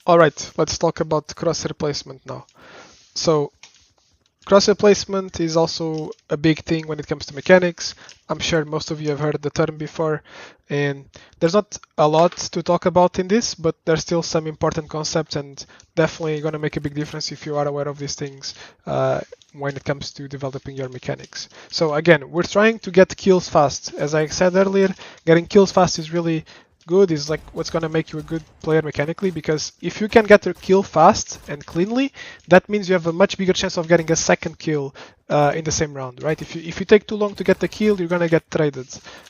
Alright, let's talk about crosshair placement now. So crosshair placement is also a big thing when it comes to mechanics. I'm sure most of you have heard the term before, and there's not a lot to talk about in this, but there's still some important concepts and definitely going to make a big difference if you are aware of these things when it comes to developing your mechanics. So again, we're trying to get kills fast. As I said earlier, getting kills fast is really good, is like what's going to make you a good player mechanically, because if you can get your kill fast and cleanly, that means you have a much bigger chance of getting a second kill in the same round, right? If you take too long to get the kill, you're going to get traded.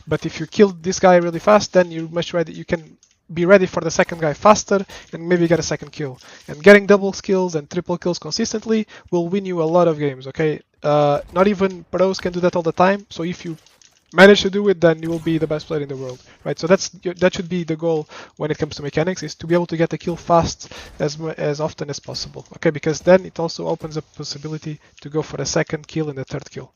But if you kill this guy really fast, then you're much ready. You can be ready for the second guy faster and maybe get a second kill. And getting double kills and triple kills consistently will win you a lot of games, okay? Not even pros can do that all the time, so if you manage to do it, then you will be the best player in the world, right? So that should be the goal when it comes to mechanics, is to be able to get the kill fast as often as possible, okay? Because then it also opens up possibility to go for a second kill and a third kill.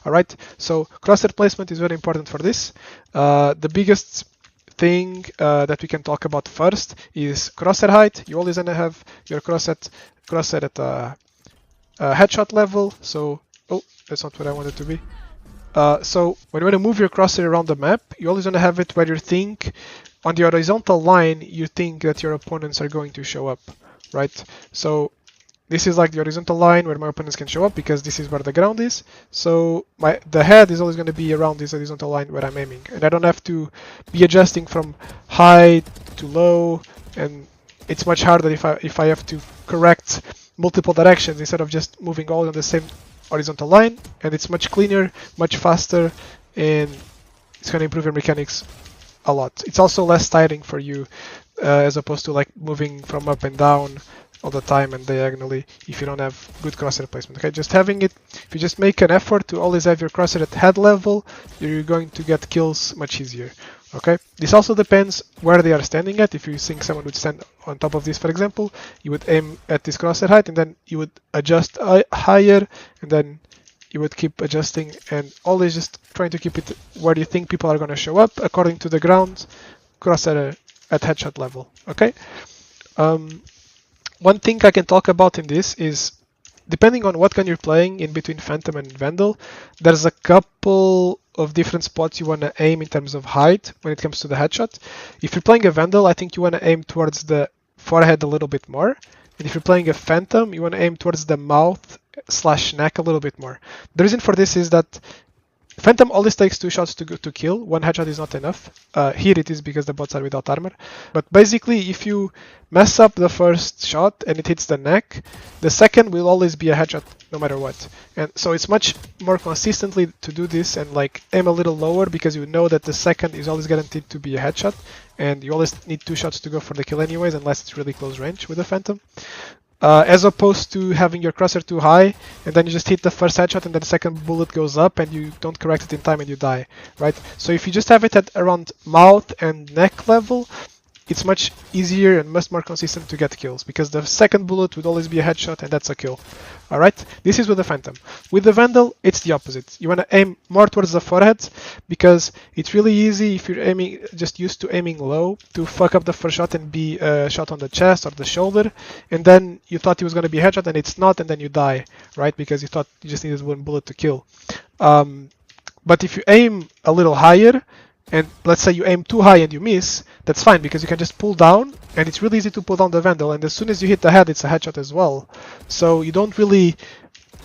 All right, so crosshair placement is very important for this. The biggest thing that we can talk about first is crosshair height. You always gonna have your crosshair at a headshot level. So, oh, that's not what I wanted to be. So when you want to move your crosshair around the map, you always want to have it where you think on the horizontal line you think that your opponents are going to show up, right? So this is like the horizontal line where my opponents can show up, because this is where the ground is. So the head is always going to be around this horizontal line where I'm aiming, and I don't have to be adjusting from high to low, and it's much harder if I have to correct multiple directions instead of just moving all on the same horizontal line. And it's much cleaner, much faster, and it's going to improve your mechanics a lot. It's also less tiring for you as opposed to like moving from up and down all the time and diagonally if you don't have good crosshair placement. Okay, just having it, if you just make an effort to always have your crosshair at head level, you're going to get kills much easier. Okay, this also depends where they are standing at. If you think someone would stand on top of this, for example, you would aim at this crosshair height and then you would adjust higher, and then you would keep adjusting, and always just trying to keep it where you think people are going to show up according to the ground crosshair at headshot level. Okay. One thing I can talk about in this is, depending on what gun you're playing in between Phantom and Vandal, there's a couple of different spots you want to aim in terms of height when it comes to the headshot. If you're playing a Vandal, I think you want to aim towards the forehead a little bit more. And if you're playing a Phantom, you want to aim towards the mouth/neck a little bit more. The reason for this is that Phantom always takes 2 shots to kill. 1 headshot is not enough. Here it is because the bots are without armor. But basically, if you mess up the first shot and it hits the neck, the second will always be a headshot no matter what. And so it's much more consistently to do this and like aim a little lower, because you know that the second is always guaranteed to be a headshot, and you always need 2 shots to go for the kill anyways, unless it's really close range with the Phantom. As opposed to having your crosshair too high and then you just hit the first headshot and then the second bullet goes up and you don't correct it in time and you die, right? So if you just have it at around mouth and neck level, it's much easier and much more consistent to get kills, because the second bullet would always be a headshot and that's a kill. Alright, this is with the Phantom. With the Vandal, it's the opposite. You want to aim more towards the forehead, because it's really easy if you're aiming, just used to aiming low, to fuck up the first shot and be a shot on the chest or the shoulder, and then you thought it was going to be a headshot and it's not, and then you die, right? Because you thought you just needed 1 bullet to kill. But if you aim a little higher, and let's say you aim too high and you miss, that's fine, because you can just pull down, and it's really easy to pull down the Vandal, and as soon as you hit the head, it's a headshot as well. So you don't really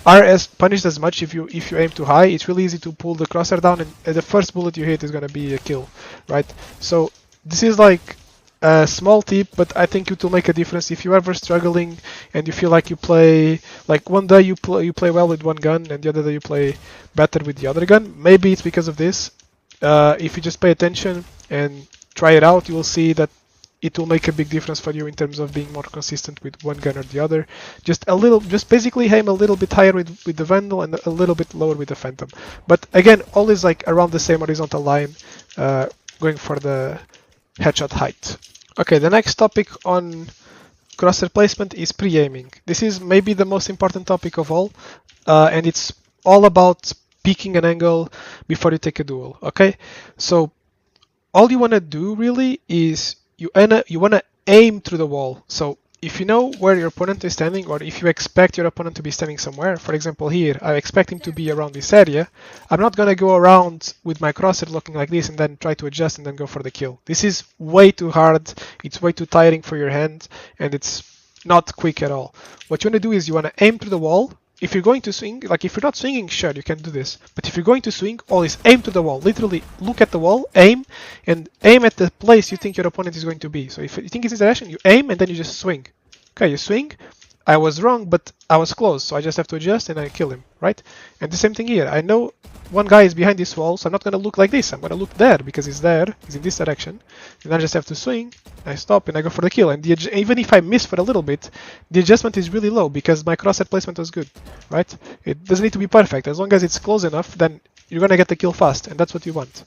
are as punished as much if you aim too high. It's really easy to pull the crosshair down, and the first bullet you hit is going to be a kill, right? So this is like a small tip, but I think it will make a difference if you're ever struggling and you feel like you play, like one day you play well with one gun and the other day you play better with the other gun. Maybe it's because of this. If you just pay attention and try it out, you will see that it will make a big difference for you in terms of being more consistent with one gun or the other. Just basically aim a little bit higher with the Vandal and a little bit lower with the Phantom. But again, always like around the same horizontal line, going for the headshot height. Okay, the next topic on crosshair placement is pre-aiming. This is maybe the most important topic of all, and it's all about peeking an angle before you take a duel. Okay, so all you want to do really is you want to aim through the wall. So if you know where your opponent is standing, or if you expect your opponent to be standing somewhere, for example here, I expect him to be around this area, I'm not going to go around with my crosshair looking like this and then try to adjust and then go for the kill. This is way too hard, it's way too tiring for your hand, and it's not quick at all. What you want to do is you want to aim to the wall. If you're going to swing, like if you're not swinging, sure, you can do this. But if you're going to swing, always aim to the wall. Literally look at the wall, aim, and aim at the place you think your opponent is going to be. So if you think it's this direction, you aim and then you just swing. Okay, you swing. I was wrong, but I was close, so I just have to adjust and I kill him, right? And the same thing here. I know one guy is behind this wall, so I'm not going to look like this. I'm going to look there because he's there. He's in this direction. And I just have to swing. I stop and I go for the kill. And even if I miss for a little bit, the adjustment is really low because my crosshair placement was good, right? It doesn't need to be perfect. As long as it's close enough, then you're going to get the kill fast, and that's what you want.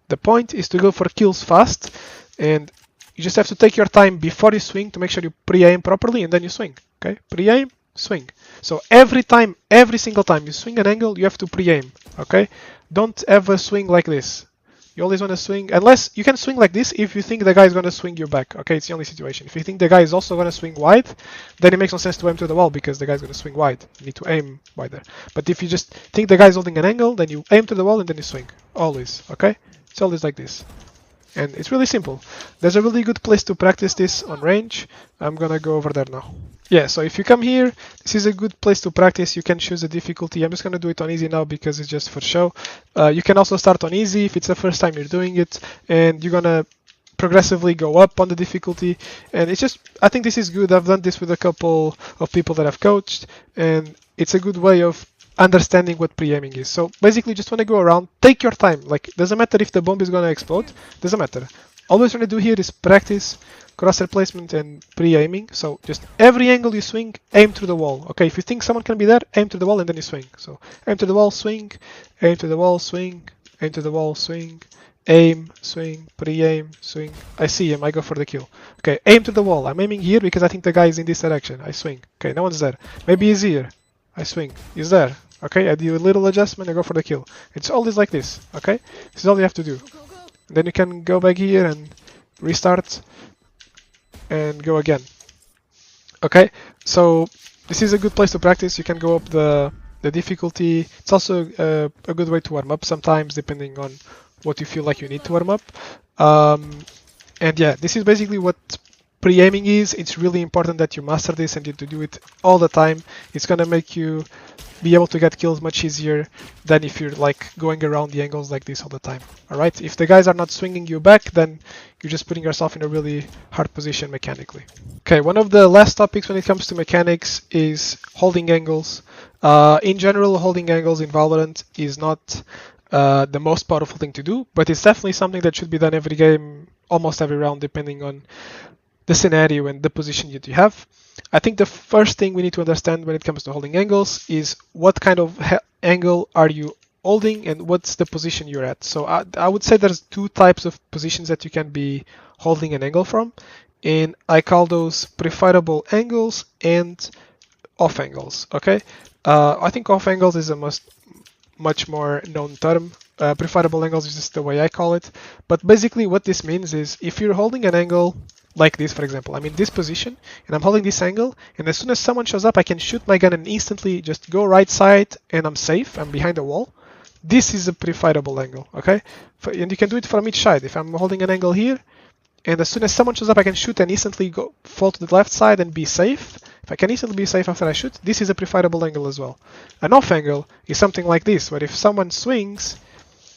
The point is to go for kills fast, and you just have to take your time before you swing to make sure you pre-aim properly, and then you swing. Okay, pre-aim, swing. So every time, every single time you swing an angle, you have to pre-aim. Okay, don't ever swing like this. You always want to swing, unless you can swing like this if you think the guy is going to swing you back. Okay, it's the only situation. If you think the guy is also going to swing wide, then it makes no sense to aim to the wall because the guy is going to swing wide. You need to aim wider. But if you just think the guy is holding an angle, then you aim to the wall and then you swing. Always. Okay, it's always like this. And it's really simple. There's a really good place to practice this on range. I'm gonna go over there now. Yeah, so if you come here, this is a good place to practice. You can choose a difficulty. I'm just gonna do it on easy now because it's just for show. You can also start on easy if it's the first time you're doing it, and you're gonna progressively go up on the difficulty. And it's just, I think this is good. I've done this with a couple of people that I've coached, and it's a good way of understanding what pre-aiming is. So basically just want to go around, take your time. Like, doesn't matter if the bomb is going to explode, doesn't matter. All we're trying to do here is practice crosshair placement and pre-aiming. So just every angle you swing, aim through the wall. Okay, if you think someone can be there, aim to the wall and then you swing. So aim to the wall, swing, aim to the wall, swing, aim to the wall, swing, aim, swing, pre-aim, swing. I see him, I go for the kill. Okay, aim to the wall. I'm aiming here because I think the guy is in this direction. I swing. Okay, no one's there. Maybe he's here. I swing. He's there. Okay, I do a little adjustment, I go for the kill. It's always like this, okay? This is all you have to do. And then you can go back here and restart and go again. Okay, so this is a good place to practice. You can go up the difficulty. It's also a good way to warm up sometimes, depending on what you feel like you need to warm up. And yeah, this is basically what pre-aiming is. It's really important that you master this and you do it all the time. It's gonna make you be able to get kills much easier than if you're like going around the angles like this all the time. Alright, if the guys are not swinging you back, then you're just putting yourself in a really hard position mechanically. Okay, one of the last topics when it comes to mechanics is holding angles. In general, holding angles in Valorant is not the most powerful thing to do, but it's definitely something that should be done every game, almost every round, depending on the scenario and the position that you have. I think the first thing we need to understand when it comes to holding angles is what kind of angle are you holding and what's the position you're at. So I would say there's two types of positions that you can be holding an angle from, and I call those preferable angles and off angles. Okay, I think off angles is a much more known term. Preferable angles is just the way I call it. But basically what this means is if you're holding an angle like this, for example, I'm in this position and I'm holding this angle, and as soon as someone shows up I can shoot my gun and instantly just go right side and I'm safe, I'm behind the wall. This is a preferable angle, okay? And you can do it from each side. If I'm holding an angle here and as soon as someone shows up I can shoot and instantly fall to the left side and be safe. If I can instantly be safe after I shoot, this is a preferable angle as well. An off angle is something like this, where if someone swings,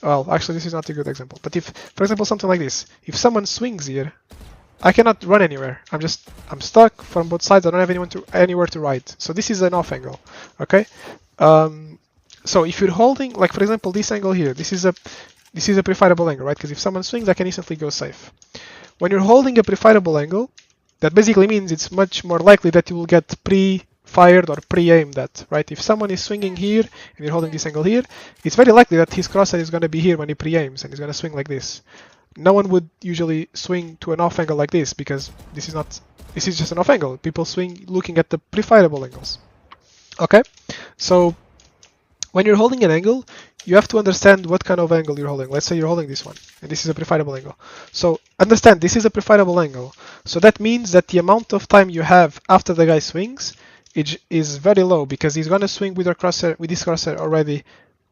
well, actually this is not a good example, but if, for example, something like this, if someone swings here, I cannot run anywhere. I'm stuck from both sides. I don't have anywhere to ride. So this is an off angle, okay? So if you're holding, like for example, this angle here, this is a preferable angle, right? Because if someone swings, I can instantly go safe. When you're holding a preferable angle, that basically means it's much more likely that you will get pre-fired or pre-aimed at, right? If someone is swinging here and you're holding this angle here, it's very likely that his crosshair is going to be here when he pre-aims and he's going to swing like this. No one would usually swing to an off angle like this because this is just an off angle. People swing looking at the preferable angles. Okay, so when you're holding an angle, you have to understand what kind of angle you're holding. Let's say you're holding this one, and this is a preferable angle. So understand this is a preferable angle. So that means that the amount of time you have after the guy swings is very low, because he's gonna swing with your crosshair, with this crosshair already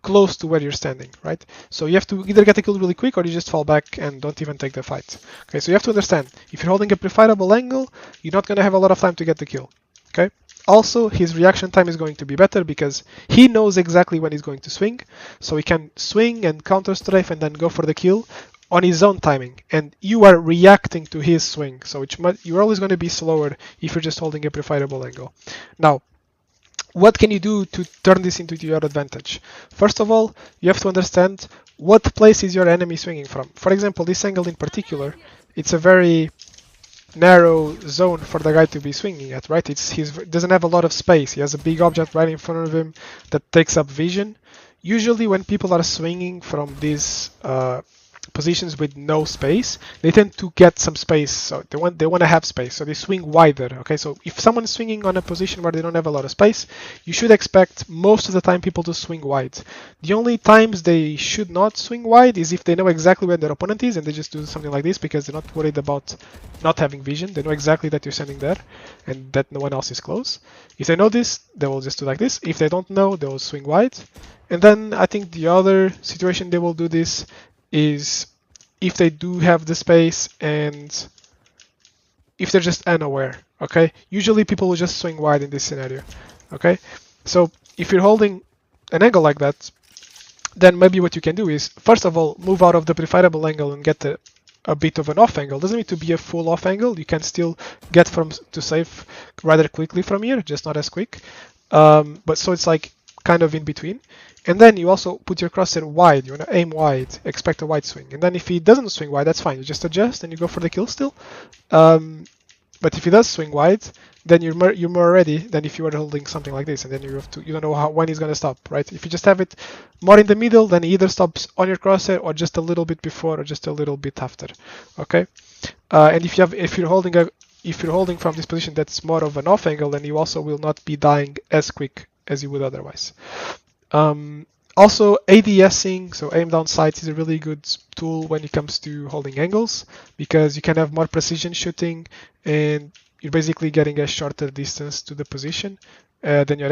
close to where you're standing, right? So you have to either get a kill really quick, or you just fall back and don't even take the fight. Okay, so you have to understand, if you're holding a preferable angle, you're not gonna have a lot of time to get the kill. Okay. Also, his reaction time is going to be better because he knows exactly when he's going to swing, so he can swing and counter strafe and then go for the kill on his own timing, and you are reacting to his swing, so you're always going to be slower if you're just holding a preferable angle. Now, what can you do to turn this into your advantage? First of all, you have to understand what place is your enemy swinging from. For example, this angle in particular, it's a very narrow zone for the guy to be swinging at, right? He doesn't have a lot of space. He has a big object right in front of him that takes up vision. Usually when people are swinging from these positions with no space, they tend to get some space, so they want to have space, so they swing wider. Okay, so if someone is swinging on a position where they don't have a lot of space, you should expect most of the time people to swing wide. The only times they should not swing wide is if they know exactly where their opponent is and they just do something like this because they're not worried about not having vision. They know exactly that you're standing there and that no one else is close. If they know this, they will just do like this. If they don't know, they will swing wide. And then I think the other situation they will do this is if they do have the space and if they're just unaware. Okay, usually people will just swing wide in this scenario. Okay, so if you're holding an angle like that, then maybe what you can do is, first of all, move out of the preferable angle and get a bit of an off angle. Doesn't need to be a full off angle. You can still get from to safe rather quickly from here, just not as quick. But so it's like kind of in between. And then you also put your crosshair wide. You want to aim wide, expect a wide swing. And then if he doesn't swing wide, that's fine. You just adjust and you go for the kill still. But if he does swing wide, then you're more ready than if you were holding something like this. And then you don't know when he's going to stop, right? If you just have it more in the middle, then he either stops on your crosshair or just a little bit before or just a little bit after. Okay. And if you're holding from this position that's more of an off angle, then you also will not be dying as quick as you would otherwise. Also, ADSing, so aim down sights, is a really good tool when it comes to holding angles because you can have more precision shooting and you're basically getting a shorter distance to the position than your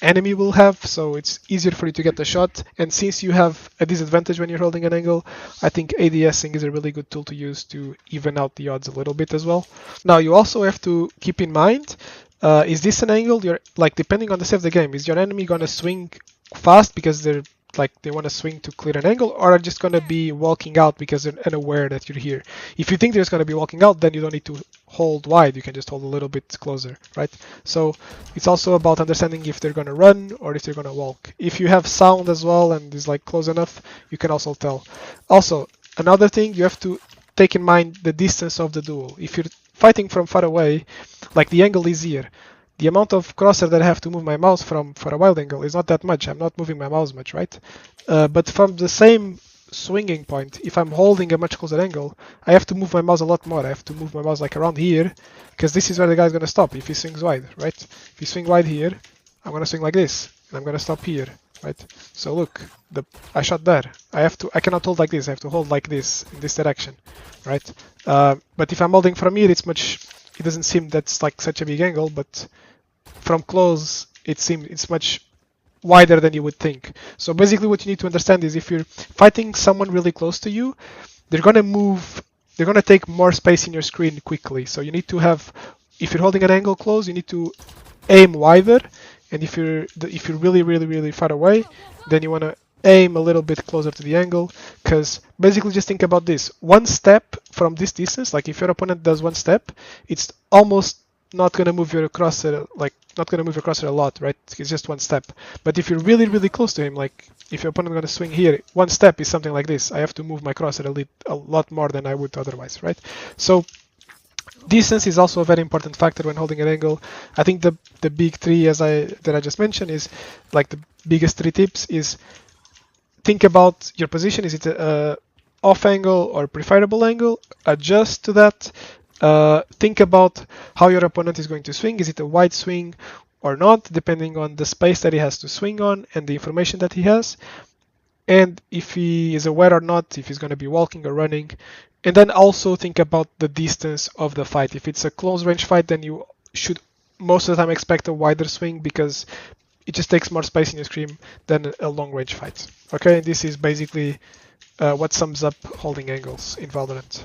enemy will have, so it's easier for you to get the shot. And since you have a disadvantage when you're holding an angle, I think ADSing is a really good tool to use to even out the odds a little bit as well. Now, you also have to keep in mind, is this an angle? You're like, depending on the state of the game, is your enemy gonna swing fast because they want to swing to clear an angle, or are just going to be walking out because they're unaware that you're here? If you think they're just going to be walking out, then you don't need to hold wide. You can just hold a little bit closer, right? So it's also about understanding if they're going to run or if they're going to walk. If you have sound as well and is like close enough, you can also tell. Also, another thing, you have to take in mind the distance of the duel. If you're fighting from far away, like the angle is here, the amount of crosshair that I have to move my mouse from for a wide angle is not that much. I'm not moving my mouse much, right? But from the same swinging point, if I'm holding a much closer angle, I have to move my mouse a lot more. I have to move my mouse like around here, because this is where the guy's going to stop if he swings wide, right? If he swing wide here, I'm going to swing like this, and I'm going to stop here, right? So look, I shot there. I cannot hold like this. I have to hold like this in this direction, right? But if I'm holding from here, it doesn't seem that's like such a big angle, but from close it's much wider than you would think. So basically what you need to understand is if you're fighting someone really close to you, they're going to take more space in your screen quickly. So you need to have, if you're holding an angle close, you need to aim wider, and if you're really far away, then you want to aim a little bit closer to the angle, because basically just think about this. One step from this distance, like if your opponent does one step, it's almost not going to move your crosshair, a lot, right? It's just one step. But if you're really close to him, like if your opponent is going to swing here, one step is something like this. I have to move my crosshair a lot more than I would otherwise, right? So distance is also a very important factor when holding an angle. I think the big three that I just mentioned is like the biggest three tips is think about your position. Is it a off angle or preferable angle? Adjust to that. Think about how your opponent is going to swing. Is it a wide swing or not, depending on the space that he has to swing on and the information that he has. and if he is aware or not, if he's going to be walking or running. And then also think about the distance of the fight. If it's a close range fight, then you should most of the time expect a wider swing because it just takes more space in your screen than a long range fight. Okay, and this is basically what sums up holding angles in Valorant.